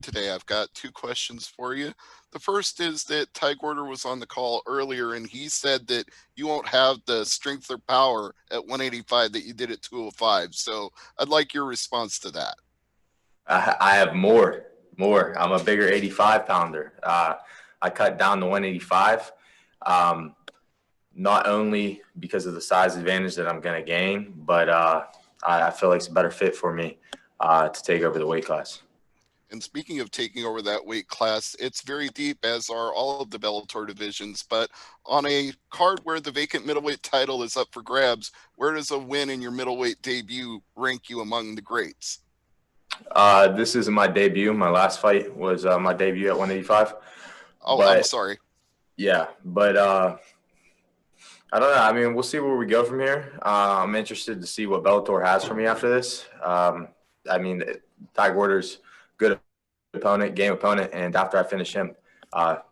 today. I've got two questions for you. The first is that Ty Gwerder was on the call earlier, and he said that you won't have the strength or power at 185 that you did at 205. So I'd like your response to that. I have more. I'm a bigger 85 pounder. I cut down to 185, not only because of the size advantage that I'm going to gain, but I feel like it's a better fit for me to take over the weight class. And speaking of taking over that weight class, it's very deep, as are all of the Bellator divisions. But on a card where the vacant middleweight title is up for grabs, where does a win in your middleweight debut rank you among the greats? This isn't my debut. My last fight was my debut at 185. Oh, but, I'm sorry. Yeah, but I don't know. I mean, we'll see where we go from here. I'm interested to see what Bellator has for me after this. I mean, Ty Gwerder's good opponent, game opponent, and after I finish him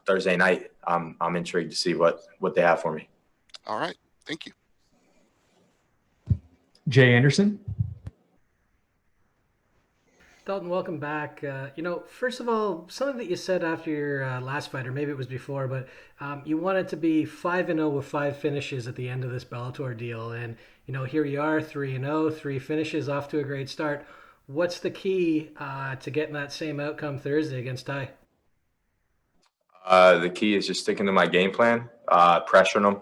Thursday night, I'm intrigued to see what they have for me. All right, thank you. Jay Anderson. Dalton, welcome back. First of all, something that you said after your last fight, or maybe it was before, but you wanted to be 5-0 with 5 finishes at the end of this Bellator deal, and here you are, 3-0, 3 finishes, off to a great start. What's the key to getting that same outcome Thursday against Ty? The key is just sticking to my game plan, pressuring him,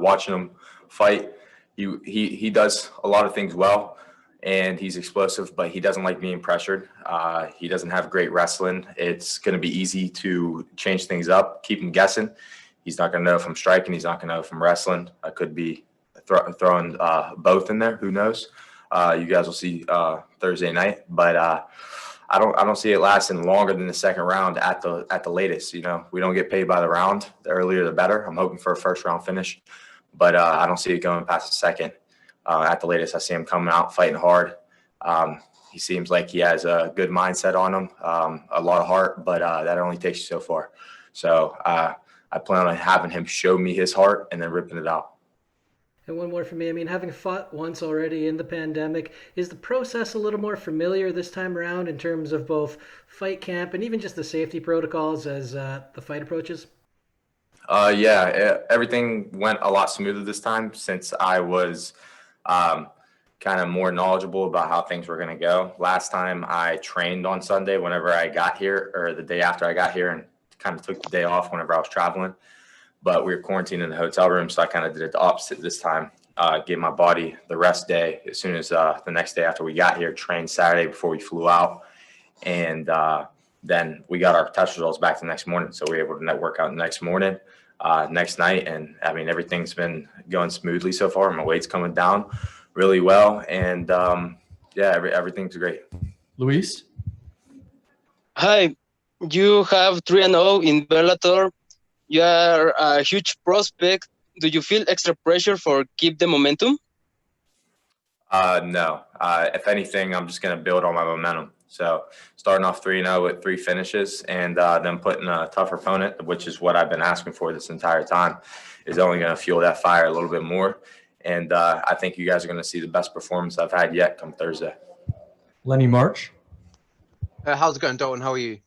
watching him fight. He does a lot of things well, and he's explosive, but he doesn't like being pressured. He doesn't have great wrestling. It's going to be easy to change things up, keep him guessing. He's not going to know if I'm striking. He's not going to know if I'm wrestling. I could be throwing both in there. Who knows? You guys will see Thursday night, but I don't see it lasting longer than the second round at the latest. We don't get paid by the round. The earlier the better. I'm hoping for a first round finish, but I don't see it going past the second. At the latest, I see him coming out fighting hard. He seems like he has a good mindset on him, a lot of heart, but that only takes you so far. So I plan on having him show me his heart and then ripping it out. And one more for me. I mean, having fought once already in the pandemic, is the process a little more familiar this time around in terms of both fight camp and even just the safety protocols as the fight approaches? Yeah, everything went a lot smoother this time since I was kind of more knowledgeable about how things were going to go. Last time I trained on Sunday whenever I got here, or the day after I got here, and kind of took the day off whenever I was traveling. But we were quarantined in the hotel room, so I kind of did it the opposite this time. Gave my body the rest day as soon as the next day after we got here, trained Saturday before we flew out. And then we got our test results back the next morning, so we were able to network out the next morning, next night. And, I mean, everything's been going smoothly so far. My weight's coming down really well. And, everything's great. Luis? Hi. You have 3-0 in Bellator. You are a huge prospect. Do you feel extra pressure for keep the momentum? No. If anything, I'm just going to build on my momentum. So starting off 3-0 with 3 finishes and then putting a tougher opponent, which is what I've been asking for this entire time, is only going to fuel that fire a little bit more. And I think you guys are going to see the best performance I've had yet come Thursday. Lenny March? How's it going, Dalton? How are you?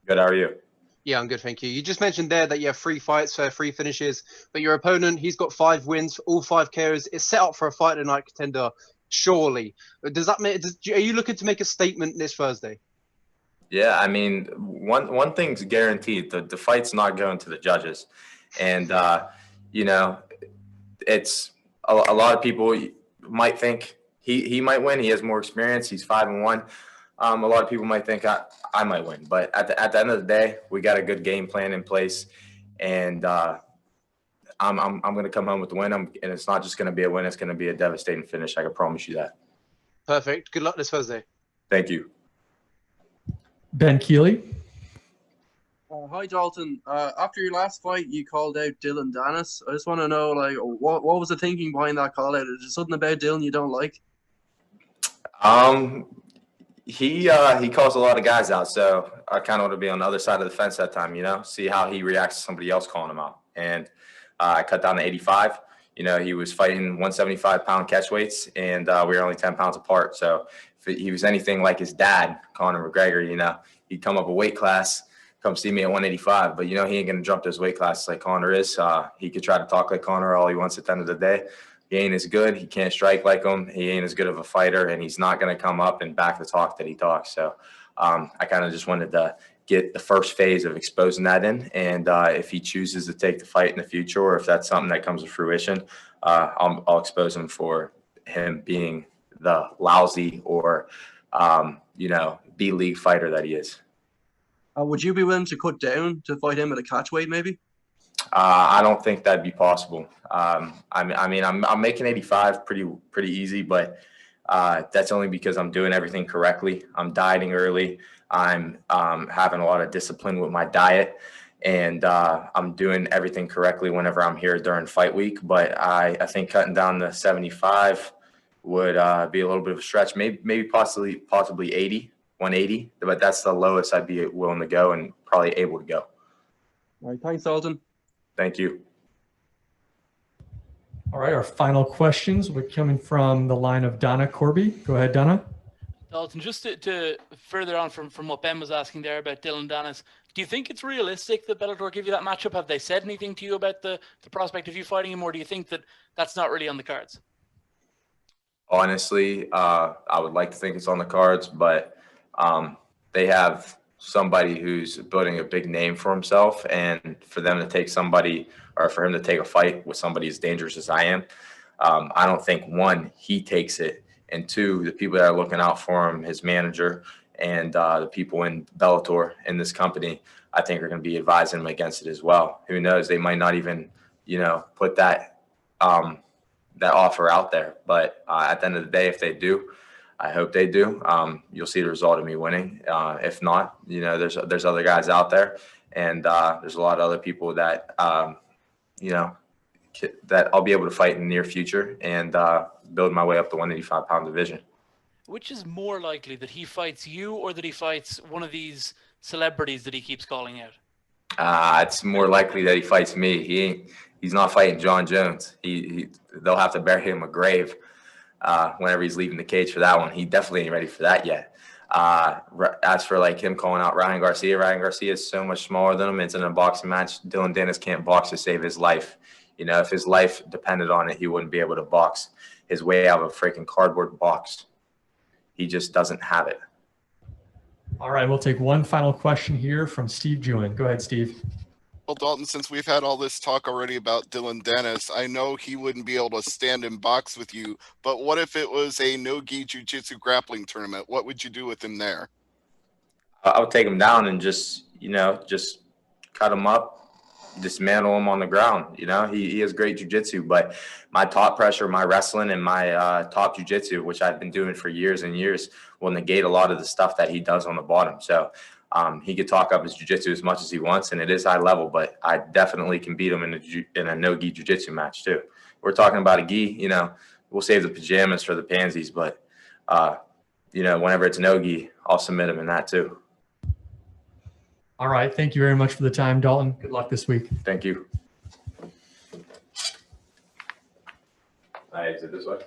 Good. How are you? Yeah, I'm good, thank you. You just mentioned there that you have 3 fights, 3 finishes, but your opponent, he's got 5 wins, all 5 KOs. It's set up for a fight tonight contender, surely. Does that mean? Are you looking to make a statement this Thursday? Yeah, I mean, one thing's guaranteed: the fight's not going to the judges, and it's a lot of people might think he might win. He has more experience. He's 5-1. A lot of people might think I might win, but at the end of the day, we got a good game plan in place, and I'm going to come home with the win. And it's not just going to be a win; it's going to be a devastating finish. I can promise you that. Perfect. Good luck this Thursday. Thank you. Ben Keeley. Hi, Dalton. After your last fight, you called out Dylan Danis. I just want to know, what was the thinking behind that call out? Is there something about Dylan you don't like? He calls a lot of guys out, so I kind of want to be on the other side of the fence that time, see how he reacts to somebody else calling him out. And I cut down to 85. He was fighting 175-pound catchweights, and we were only 10 pounds apart. So if he was anything like his dad, Conor McGregor, he'd come up a weight class, come see me at 185. But, he ain't going to jump those weight classes like Conor is. He could try to talk like Conor all he wants at the end of the day. He ain't as good. He can't strike like him. He ain't as good of a fighter, and he's not going to come up and back the talk that he talks. So I kind of just wanted to get the first phase of exposing that in. And if he chooses to take the fight in the future, or if that's something that comes to fruition, I'll expose him for him being the lousy or, B-league fighter that he is. Would you be willing to cut down to fight him at a catchweight maybe? I don't think that'd be possible. I'm making 85 pretty easy, but that's only because I'm doing everything correctly. I'm dieting early. I'm having a lot of discipline with my diet, and I'm doing everything correctly whenever I'm here during fight week. But I think cutting down to 75 would be a little bit of a stretch. Maybe possibly 180, but that's the lowest I'd be willing to go and probably able to go. All right, thanks, Dalton. Thank you. All right, our final questions will be coming from the line of Donna Corby. Go ahead, Donna. Dalton, just to further on from what Ben was asking there about Dillon Danis, do you think it's realistic that Bellator give you that matchup? Have they said anything to you about the prospect of you fighting him, or do you think that that's not really on the cards? Honestly, I would like to think it's on the cards, but they have somebody who's building a big name for himself, and for them to take somebody, or for him to take a fight with somebody as dangerous as I am, I don't think, one, he takes it, and two, the people that are looking out for him, his manager, and the people in Bellator in this company, I think are going to be advising him against it as well. Who knows? They might not even, put that offer out there. But at the end of the day, if they do, I hope they do. You'll see the result of me winning. If not, there's other guys out there, and there's a lot of other people that that I'll be able to fight in the near future and build my way up the 185-pound division. Which is more likely, that he fights you or that he fights one of these celebrities that he keeps calling out? It's more likely that he fights me. He's not fighting Jon Jones. They'll have to bury him a grave whenever he's leaving the cage for that one. He definitely ain't ready for that yet. As for like him calling out Ryan Garcia is so much smaller than him. It's in a boxing match. Dillon Danis can't box to save his life. If his life depended on it, he wouldn't be able to box his way out of a freaking cardboard box. He just doesn't have it. All right, we'll take one final question here from Steve Jewin. Go ahead, Steve. Well, Dalton, since we've had all this talk already about Dillon Danis, I know he wouldn't be able to stand and box with you, but what if it was a Nogi JiuJitsu grappling tournament? What would you do with him there? I would take him down and just cut him up, dismantle him on the ground. He has great jiu-jitsu, but my top pressure, my wrestling, and my top jiu-jitsu, which I've been doing for years and years, will negate a lot of the stuff that he does on the bottom. So he could talk up his jiu-jitsu as much as he wants, and it is high level, but I definitely can beat him in a no-gi jiu-jitsu match too. We're talking about a gi, we'll save the pajamas for the pansies, but whenever it's no-gi, I'll submit him in that too. All right. Thank you very much for the time, Dalton. Good luck this week. Thank you. I exit this way.